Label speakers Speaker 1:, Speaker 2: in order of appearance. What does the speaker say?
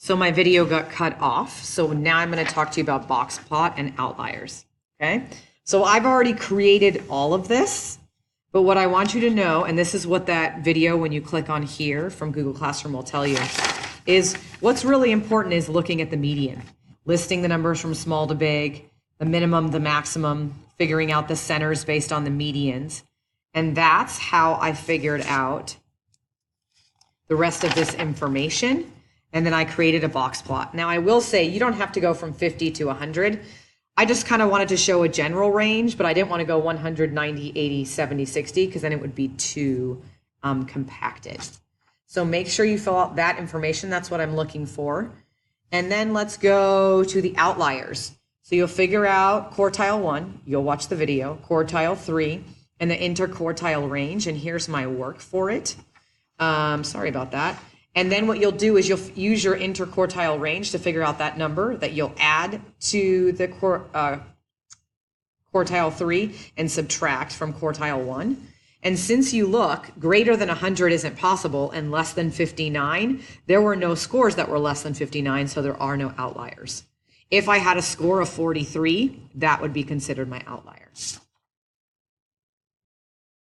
Speaker 1: So my video got cut off. So now I'm going to talk to you about box plot and outliers. Okay. So I've already created all of this, but what I want you to know, and this is what that video, when you click on here from Google Classroom, will tell you, is what's really important is looking at the median, listing the numbers from small to big, the minimum, the maximum, figuring out the centers based on the medians. And that's how I figured out the rest of this information. And then I created a box plot. Now I will say you don't have to go from 50 to 100. I just kind of wanted to show a general range, but I didn't want to go 100, 90, 80, 70, 60, because then it would be too compacted. So make sure you fill out that information. That's what I'm looking for. And then let's go to the outliers. So you'll figure out quartile 1, you'll watch the video, quartile 3, and the interquartile range. And here's my work for it. Sorry about that. And then what you'll do is you'll use your interquartile range to figure out that number that you'll add to the quartile 3 and subtract from quartile 1. And since you look, greater than 100 isn't possible and less than 59, there were no scores that were less than 59, so there are no outliers. If I had a score of 43, that would be considered my outlier.